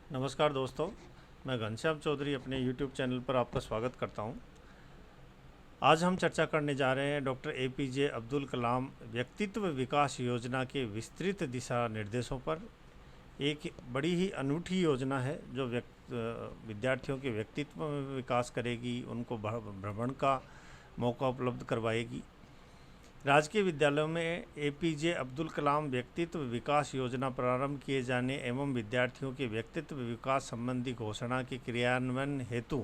नमस्कार दोस्तों, मैं घनश्याम चौधरी अपने YouTube चैनल पर आपका स्वागत करता हूं। आज हम चर्चा करने जा रहे हैं डॉक्टर APJ अब्दुल कलाम व्यक्तित्व विकास योजना के विस्तृत दिशा निर्देशों पर। एक बड़ी ही अनूठी योजना है जो विद्यार्थियों के व्यक्तित्व में विकास करेगी, उनको भ्रमण का मौका उपलब्ध करवाएगी। राजकीय विद्यालयों में APJ अब्दुल कलाम व्यक्तित्व विकास योजना प्रारंभ किए जाने एवं विद्यार्थियों के व्यक्तित्व विकास संबंधी घोषणा के क्रियान्वयन हेतु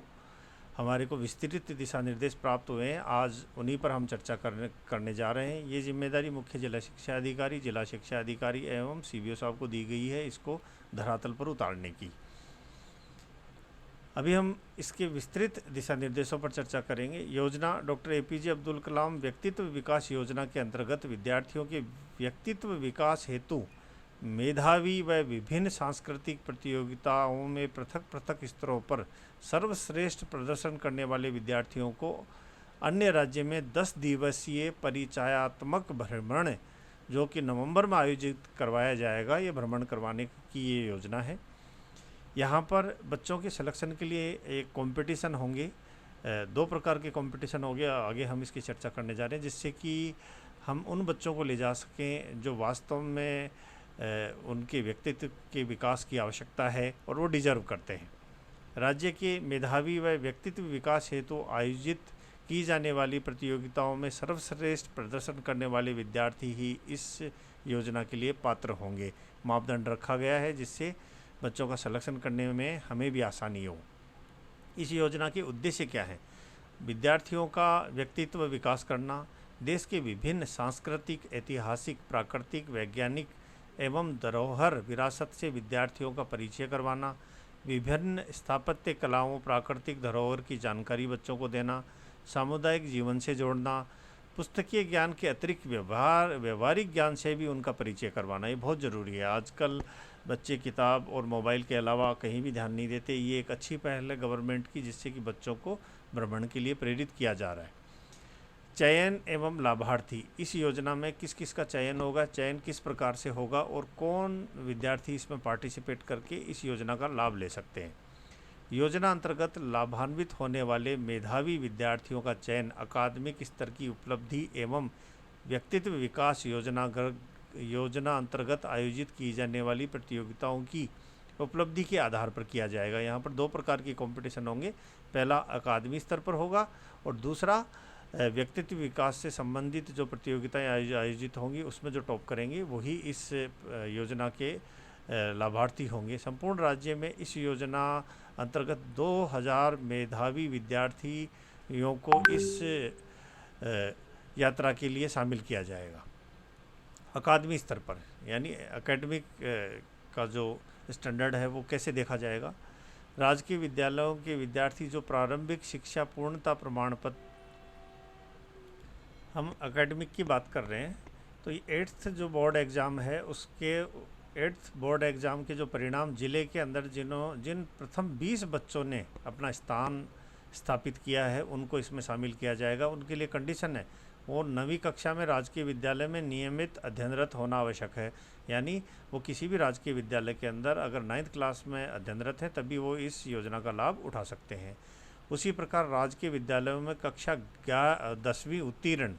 हमारे को विस्तृत दिशा निर्देश प्राप्त हुए हैं। आज उन्हीं पर हम चर्चा करने जा रहे हैं। ये जिम्मेदारी मुख्य जिला शिक्षा अधिकारी एवं CBO साहब को दी गई है इसको धरातल पर उतारने की। अभी हम इसके विस्तृत दिशा निर्देशों पर चर्चा करेंगे। योजना डॉक्टर APJ अब्दुल कलाम व्यक्तित्व विकास योजना के अंतर्गत विद्यार्थियों के व्यक्तित्व विकास हेतु मेधावी व विभिन्न सांस्कृतिक प्रतियोगिताओं में पृथक पृथक स्तरों पर सर्वश्रेष्ठ प्रदर्शन करने वाले विद्यार्थियों को अन्य राज्य में 10 दिवसीय परिचयात्मक भ्रमण जो कि नवंबर में आयोजित करवाया जाएगा, ये भ्रमण करवाने की ये योजना है। यहाँ पर बच्चों के सिलेक्शन के लिए एक कंपटीशन होंगे, 2 प्रकार के कंपटीशन होंगे। आगे हम इसकी चर्चा करने जा रहे हैं जिससे कि हम उन बच्चों को ले जा सकें जो वास्तव में उनके व्यक्तित्व के विकास की आवश्यकता है और वो डिजर्व करते हैं। राज्य के मेधावी व व्यक्तित्व विकास हेतु आयोजित की जाने वाली प्रतियोगिताओं में सर्वश्रेष्ठ प्रदर्शन करने वाले विद्यार्थी ही इस योजना के लिए पात्र होंगे। मापदंड रखा गया है जिससे बच्चों का सिलेक्शन करने में हमें भी आसानी हो। इस योजना के उद्देश्य क्या है? विद्यार्थियों का व्यक्तित्व विकास करना, देश के विभिन्न सांस्कृतिक, ऐतिहासिक, प्राकृतिक, वैज्ञानिक एवं धरोहर विरासत से विद्यार्थियों का परिचय करवाना, विभिन्न स्थापत्य कलाओं, प्राकृतिक धरोहर की जानकारी बच्चों को देना, सामुदायिक जीवन से जोड़ना, पुस्तकीय ज्ञान के अतिरिक्त व्यवहारिक ज्ञान से भी उनका परिचय करवाना। ये बहुत ज़रूरी है। आजकल बच्चे किताब और मोबाइल के अलावा कहीं भी ध्यान नहीं देते। ये एक अच्छी पहल है गवर्नमेंट की जिससे कि बच्चों को भ्रमण के लिए प्रेरित किया जा रहा है। चयन एवं लाभार्थी, इस योजना में किस किस का चयन होगा, चयन किस प्रकार से होगा और कौन विद्यार्थी इसमें पार्टिसिपेट करके इस योजना का लाभ ले सकते हैं। योजना अंतर्गत लाभान्वित होने वाले मेधावी विद्यार्थियों का चयन अकादमिक स्तर की उपलब्धि एवं व्यक्तित्व विकास योजना अंतर्गत आयोजित की जाने वाली प्रतियोगिताओं की उपलब्धि के आधार पर किया जाएगा। यहाँ पर 2 प्रकार के कंपटीशन होंगे। पहला अकादमी स्तर पर होगा और दूसरा व्यक्तित्व विकास से संबंधित जो प्रतियोगिताएं आयोजित होंगी उसमें जो टॉप करेंगे वही इस योजना के लाभार्थी होंगे। संपूर्ण राज्य में इस योजना अंतर्गत 2000 मेधावी विद्यार्थियों को इस यात्रा के लिए शामिल किया जाएगा। अकादमी स्तर पर यानी एकेडमिक का जो स्टैंडर्ड है वो कैसे देखा जाएगा? राजकीय विद्यालयों के विद्यार्थी जो प्रारंभिक शिक्षा पूर्णता प्रमाण पत्र, हम एकेडमिक की बात कर रहे हैं तो ये 8th जो बोर्ड एग्ज़ाम है उसके 8th बोर्ड एग्ज़ाम के जो परिणाम जिले के अंदर जिन प्रथम 20 बच्चों ने अपना स्थान स्थापित किया है उनको इसमें शामिल किया जाएगा। उनके लिए कंडीशन है वो 9वीं कक्षा में राजकीय विद्यालय में नियमित अध्ययनरत होना आवश्यक है। यानी वो किसी भी राजकीय विद्यालय के अंदर अगर 9th क्लास में अध्ययनरत है तभी वो इस योजना का लाभ उठा सकते हैं। उसी प्रकार राजकीय विद्यालयों में कक्षा 10वीं उत्तीर्ण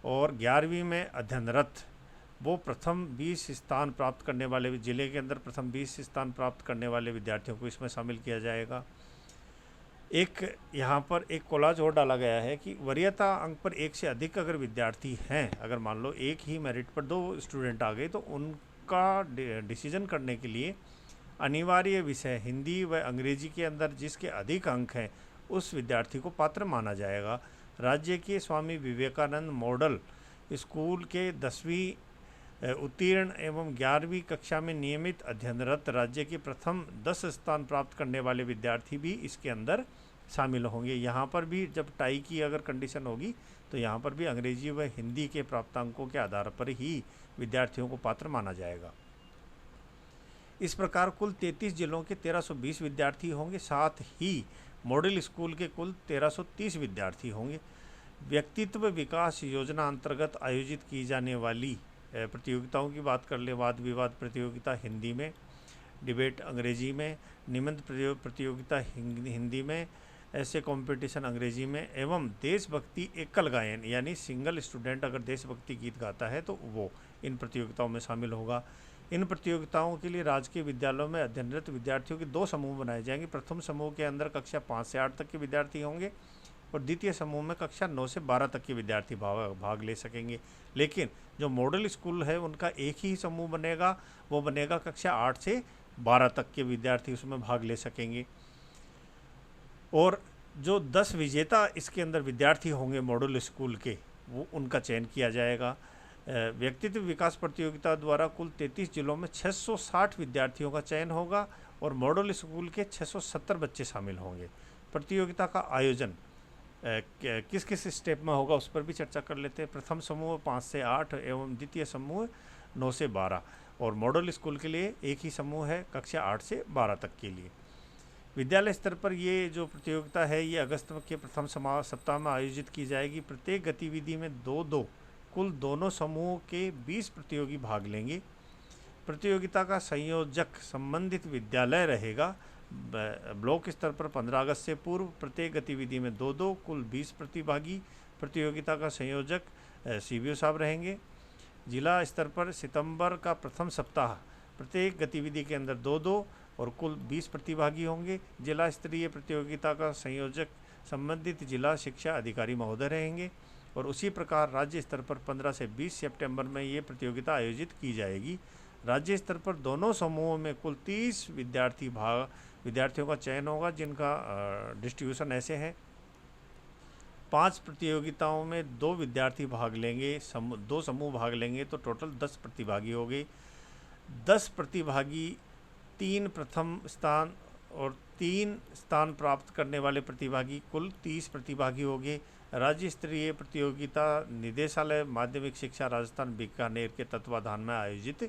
और 11वीं में अध्ययनरत वो प्रथम 20 स्थान प्राप्त करने वाले जिले के अंदर प्रथम 20 स्थान प्राप्त करने वाले विद्यार्थियों को इसमें शामिल किया जाएगा। एक यहाँ पर एक कोलाज और डाला गया है कि वरीयता अंक पर 1 से अधिक अगर विद्यार्थी हैं, अगर मान लो एक ही मेरिट पर 2 स्टूडेंट आ गए तो उनका डिसीजन करने के लिए अनिवार्य विषय हिंदी व अंग्रेजी के अंदर जिसके अधिक अंक हैं उस विद्यार्थी को पात्र माना जाएगा। राज्य के स्वामी विवेकानंद मॉडल स्कूल के 10वीं उत्तीर्ण एवं 11वीं कक्षा में नियमित अध्ययनरत राज्य के प्रथम 10 स्थान प्राप्त करने वाले विद्यार्थी भी इसके अंदर शामिल होंगे। यहाँ पर भी जब टाई की अगर कंडीशन होगी तो यहाँ पर भी अंग्रेजी व हिंदी के प्राप्तांकों के आधार पर ही विद्यार्थियों को पात्र माना जाएगा। इस प्रकार कुल 33 जिलों के 1320 विद्यार्थी होंगे, साथ ही मॉडल स्कूल के कुल 1330 विद्यार्थी होंगे। व्यक्तित्व विकास योजना अंतर्गत आयोजित की जाने वाली प्रतियोगिताओं की बात कर ले, वाद विवाद प्रतियोगिता हिंदी में, डिबेट अंग्रेजी में, निबंध प्रतियोगिता हिंदी में, ऐसे कंपटीशन अंग्रेजी में, एवं देशभक्ति एकल गायन यानी सिंगल स्टूडेंट अगर देशभक्ति गीत गाता है तो वो इन प्रतियोगिताओं में शामिल होगा। इन प्रतियोगिताओं के लिए राजकीय विद्यालयों में अध्ययनरत विद्यार्थियों के 2 समूह बनाए जाएंगे। प्रथम समूह के अंदर कक्षा 5 से 8 तक के विद्यार्थी होंगे और द्वितीय समूह में कक्षा 9 से 12 तक के विद्यार्थी भाग ले सकेंगे। लेकिन जो मॉडल स्कूल है उनका एक ही समूह बनेगा, वो बनेगा कक्षा 8 से 12 तक के विद्यार्थी उसमें भाग ले सकेंगे। और जो 10 विजेता इसके अंदर विद्यार्थी होंगे मॉडल स्कूल के, वो उनका चयन किया जाएगा। व्यक्तित्व विकास प्रतियोगिता द्वारा कुल 33 जिलों में 660 विद्यार्थियों का चयन होगा और मॉडल स्कूल के 670 बच्चे शामिल होंगे। प्रतियोगिता का आयोजन किस किस स्टेप में होगा उस पर भी चर्चा कर लेते हैं। प्रथम समूह 5 से 8 एवं द्वितीय समूह 9 से 12 और मॉडल स्कूल के लिए एक ही समूह है कक्षा 8 से 12 तक के लिए। विद्यालय स्तर पर ये जो प्रतियोगिता है ये अगस्त के प्रथम सप्ताह में आयोजित की जाएगी। प्रत्येक गतिविधि में 2-2 कुल दोनों समूहों के 20 प्रतियोगी भाग लेंगे। प्रतियोगिता का संयोजक संबंधित विद्यालय रहेगा। ब्लॉक स्तर पर 15 अगस्त से पूर्व प्रत्येक गतिविधि में 2-2 कुल 20 प्रतिभागी प्रतियोगिता का संयोजक CBO साहब रहेंगे। जिला स्तर पर सितंबर का प्रथम सप्ताह प्रत्येक गतिविधि के अंदर 2-2 और कुल 20 प्रतिभागी होंगे। जिला स्तरीय प्रतियोगिता का संयोजक संबंधित जिला शिक्षा अधिकारी महोदय रहेंगे और उसी प्रकार राज्य स्तर पर 15 से 20 सितंबर में ये प्रतियोगिता आयोजित की जाएगी। राज्य स्तर पर दोनों समूहों में कुल 30 विद्यार्थियों का चयन होगा, जिनका डिस्ट्रीब्यूशन ऐसे है। 5 प्रतियोगिताओं में 2 विद्यार्थी भाग लेंगे, 2 समूह भाग लेंगे तो टोटल 10 प्रतिभागी हो गए। 10 प्रतिभागी 3 प्रथम स्थान और 3 स्थान प्राप्त करने वाले प्रतिभागी कुल 30 प्रतिभागी हो गए। राज्य स्तरीय प्रतियोगिता निदेशालय माध्यमिक शिक्षा राजस्थान बीकानेर के तत्वाधान में आयोजित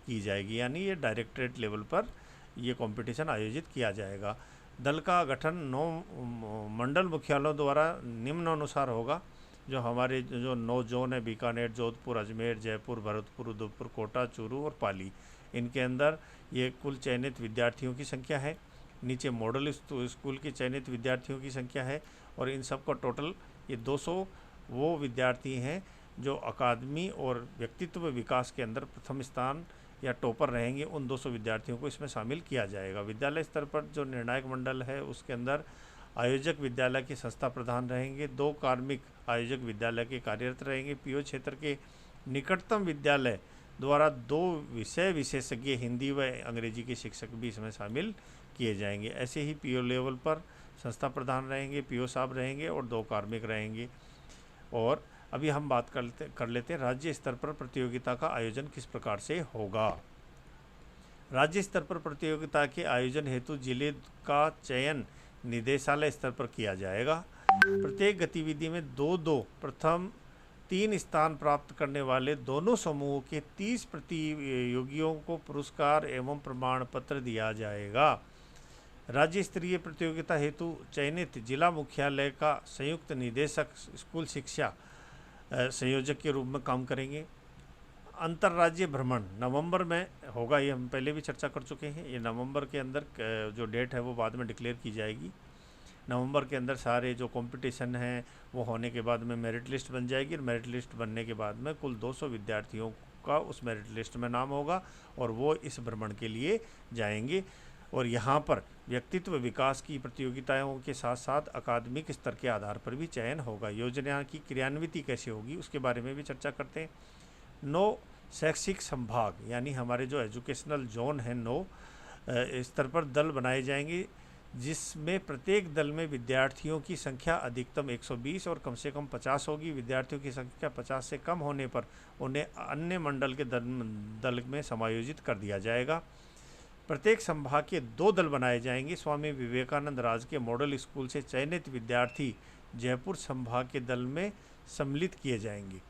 की जाएगी, यानी ये डायरेक्टरेट लेवल पर ये कंपटीशन आयोजित किया जाएगा। दल का गठन 9 मंडल मुख्यालयों द्वारा निम्नानुसार होगा। जो हमारे जो 9 जोन है, बीकानेर, जोधपुर, अजमेर, जयपुर, भरतपुर, उदयपुर, कोटा, चूरू और पाली, इनके अंदर ये कुल चयनित विद्यार्थियों की संख्या है। नीचे मॉडल स्कूल के चयनित विद्यार्थियों की संख्या है और इन सब का टोटल ये 200 वो विद्यार्थी हैं जो अकादमी और व्यक्तित्व विकास के अंदर प्रथम स्थान या टॉपर रहेंगे। उन 200 विद्यार्थियों को इसमें शामिल किया जाएगा। विद्यालय स्तर पर जो निर्णायक मंडल है उसके अंदर आयोजक विद्यालय के संस्था प्रधान रहेंगे, 2 कार्मिक आयोजक विद्यालय के कार्यरत रहेंगे। पीओ क्षेत्र के निकटतम विद्यालय द्वारा 2 विषय विशेषज्ञ हिंदी व अंग्रेजी के शिक्षक भी इसमें शामिल किए जाएंगे। ऐसे ही पीओ लेवल पर संस्था प्रधान रहेंगे, पीओ साहब रहेंगे और 2 कार्मिक रहेंगे। और अभी हम बात कर लेते हैं राज्य स्तर पर प्रतियोगिता का आयोजन किस प्रकार से होगा। राज्य स्तर पर प्रतियोगिता के आयोजन हेतु जिले का चयन निदेशालय स्तर पर किया जाएगा। प्रत्येक गतिविधि में 2-2 प्रथम 3 स्थान प्राप्त करने वाले दोनों समूहों के 30 प्रतियोगियों को पुरस्कार एवं प्रमाण पत्र दिया जाएगा। राज्य स्तरीय प्रतियोगिता हेतु चयनित जिला मुख्यालय का संयुक्त निदेशक स्कूल शिक्षा संयोजक के रूप में काम करेंगे। अंतर्राज्यीय भ्रमण नवंबर में होगा, ये हम पहले भी चर्चा कर चुके हैं। ये नवंबर के अंदर जो डेट है वो बाद में डिक्लेयर की जाएगी। नवंबर के अंदर सारे जो कंपटीशन हैं वो होने के बाद में मेरिट लिस्ट बन जाएगी और मेरिट लिस्ट बनने के बाद में कुल 200 विद्यार्थियों का उस मेरिट लिस्ट में नाम होगा और वो इस भ्रमण के लिए जाएंगे। और यहाँ पर व्यक्तित्व विकास की प्रतियोगिताओं के साथ साथ अकादमिक स्तर के आधार पर भी चयन होगा। योजना की क्रियान्विति कैसे होगी उसके बारे में भी चर्चा करते हैं। 9 शैक्षिक संभाग यानी हमारे जो एजुकेशनल जोन है 9 स्तर पर दल बनाए जाएंगे, जिसमें प्रत्येक दल में विद्यार्थियों की संख्या अधिकतम 120 और कम से कम 50 होगी। विद्यार्थियों की संख्या 50 से कम होने पर उन्हें अन्य मंडल के दल में समायोजित कर दिया जाएगा। प्रत्येक संभाग के 2 दल बनाए जाएंगे। स्वामी विवेकानंद राजकीय मॉडल स्कूल से चयनित विद्यार्थी जयपुर संभाग के दल में सम्मिलित किए जाएंगे।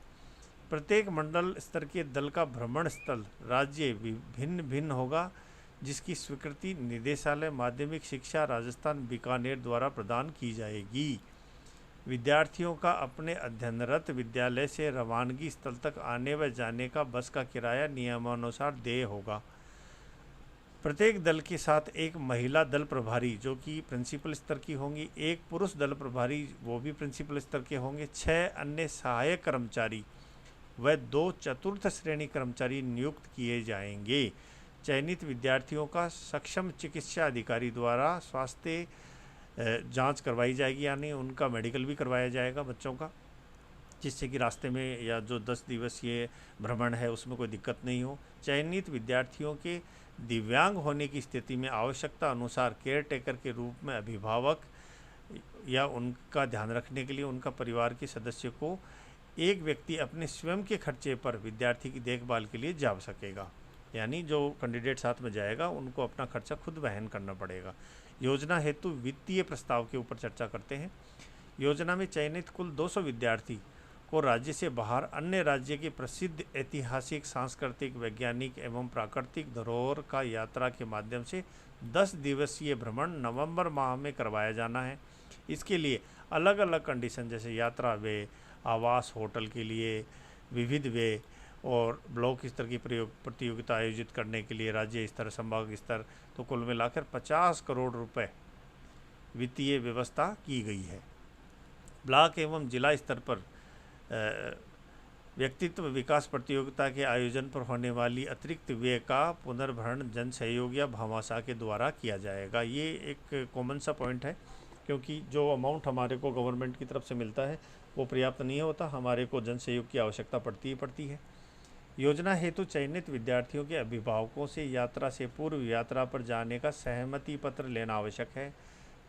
प्रत्येक मंडल स्तर के दल का भ्रमण स्थल राज्य भिन्न भिन्न होगा, जिसकी स्वीकृति निदेशालय माध्यमिक शिक्षा राजस्थान बीकानेर द्वारा प्रदान की जाएगी। विद्यार्थियों का अपने अध्ययनरत विद्यालय से रवानगी स्थल तक आने व जाने का बस का किराया नियमानुसार देय होगा। प्रत्येक दल के साथ एक महिला दल प्रभारी जो कि प्रिंसिपल स्तर की होंगी, एक पुरुष दल प्रभारी वो भी प्रिंसिपल स्तर के होंगे, 6 अन्य सहायक कर्मचारी व 2 चतुर्थ श्रेणी कर्मचारी नियुक्त किए जाएंगे। चयनित विद्यार्थियों का सक्षम चिकित्सा अधिकारी द्वारा स्वास्थ्य जांच करवाई जाएगी, यानी उनका मेडिकल भी करवाया जाएगा बच्चों का, जिससे कि रास्ते में या जो 10 दिवसीय भ्रमण है उसमें कोई दिक्कत नहीं हो। चयनित विद्यार्थियों के दिव्यांग होने की स्थिति में आवश्यकता अनुसार केयर टेकर के रूप में अभिभावक या उनका ध्यान रखने के लिए उनका परिवार के सदस्य को एक व्यक्ति अपने स्वयं के खर्चे पर विद्यार्थी की देखभाल के लिए जा सकेगा, यानी जो कैंडिडेट साथ में जाएगा उनको अपना खर्चा खुद वहन करना पड़ेगा। योजना हेतु वित्तीय प्रस्ताव के ऊपर चर्चा करते हैं। योजना में चयनित कुल 200 विद्यार्थी को राज्य से बाहर अन्य राज्य के प्रसिद्ध ऐतिहासिक, सांस्कृतिक, वैज्ञानिक एवं प्राकृतिक धरोहर का यात्रा के माध्यम से 10 दिवसीय भ्रमण नवंबर माह में करवाया जाना है। इसके लिए अलग अलग कंडीशन जैसे यात्रा वे, आवास, होटल के लिए विविध वे और ब्लॉक स्तर की प्रतियोगिता आयोजित करने के लिए राज्य स्तर, संभाग स्तर, तो कुल मिलाकर 50 करोड़ रुपए वित्तीय व्यवस्था की गई है। ब्लॉक एवं जिला स्तर पर व्यक्तित्व विकास प्रतियोगिता के आयोजन पर होने वाली अतिरिक्त व्यय का पुनर्भरण जन सहयोग या भामाशाह के द्वारा किया जाएगा। ये एक कॉमन सा पॉइंट है, क्योंकि जो अमाउंट हमारे को गवर्नमेंट की तरफ से मिलता है वो पर्याप्त नहीं होता, हमारे को जन सहयोग की आवश्यकता पड़ती है। योजना हेतु चयनित विद्यार्थियों के अभिभावकों से यात्रा से पूर्व यात्रा पर जाने का सहमति पत्र लेना आवश्यक है।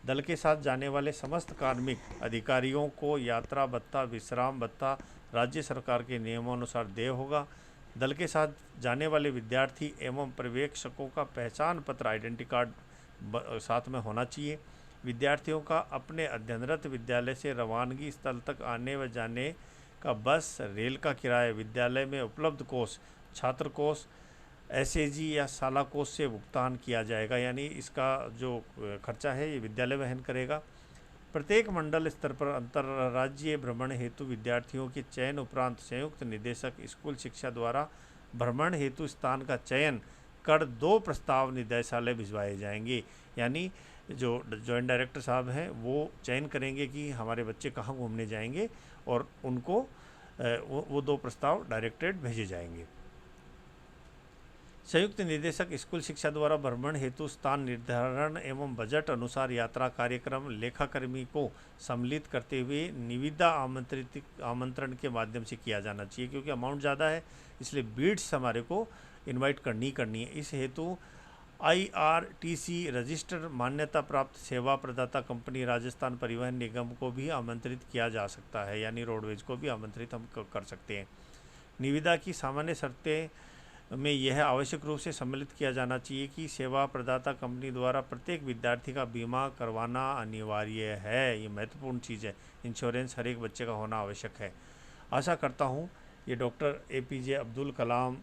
दल के साथ जाने वाले समस्त कार्मिक अधिकारियों को यात्रा भत्ता, विश्राम भत्ता राज्य सरकार के नियमानुसार देय होगा। दल के साथ जाने वाले विद्यार्थी एवं पर्यवेक्षकों का पहचान पत्र, आइडेंटिटी कार्ड साथ में होना चाहिए। विद्यार्थियों का अपने अध्ययनरत विद्यालय से रवानगी स्थल तक आने व जाने का बस, रेल का किराया विद्यालय में उपलब्ध कोष, छात्र कोष, एसएजी या शाला कोष से भुगतान किया जाएगा, यानी इसका जो खर्चा है ये विद्यालय वहन करेगा। प्रत्येक मंडल स्तर पर अंतर्राज्यीय भ्रमण हेतु विद्यार्थियों के चयन उपरांत संयुक्त निदेशक स्कूल शिक्षा द्वारा भ्रमण हेतु स्थान का चयन कर 2 प्रस्ताव निदेशालय भिजवाए जाएंगे, यानी जो जॉइंट डायरेक्टर साहब हैं वो चयन करेंगे कि हमारे बच्चे कहाँ घूमने जाएंगे और उनको वो 2 प्रस्ताव डायरेक्टरेट भेजे जाएंगे। संयुक्त निदेशक स्कूल शिक्षा द्वारा भ्रमण हेतु स्थान निर्धारण एवं बजट अनुसार यात्रा कार्यक्रम लेखाकर्मी को सम्मिलित करते हुए निविदा आमंत्रण के माध्यम से किया जाना चाहिए, क्योंकि अमाउंट ज़्यादा है इसलिए बीड्स हमारे को इनवाइट करनी है। इस हेतु IRTC रजिस्टर मान्यता प्राप्त सेवा प्रदाता कंपनी राजस्थान परिवहन निगम को भी आमंत्रित किया जा सकता है, यानी रोडवेज को भी आमंत्रित हम कर सकते हैं। निविदा की सामान्य शर्तें में यह आवश्यक रूप से सम्मिलित किया जाना चाहिए कि सेवा प्रदाता कंपनी द्वारा प्रत्येक विद्यार्थी का बीमा करवाना अनिवार्य है। ये महत्वपूर्ण चीज़ है, इंश्योरेंस हर एक बच्चे का होना आवश्यक है। आशा करता हूँ ये डॉक्टर APJ अब्दुल कलाम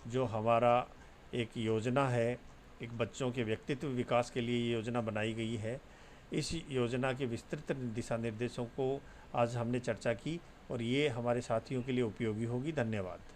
जो हमारा एक योजना है, एक बच्चों के व्यक्तित्व विकास के लिए ये योजना बनाई गई है, इस योजना के विस्तृत दिशा निर्देशों को आज हमने चर्चा की और ये हमारे साथियों के लिए उपयोगी होगी। धन्यवाद।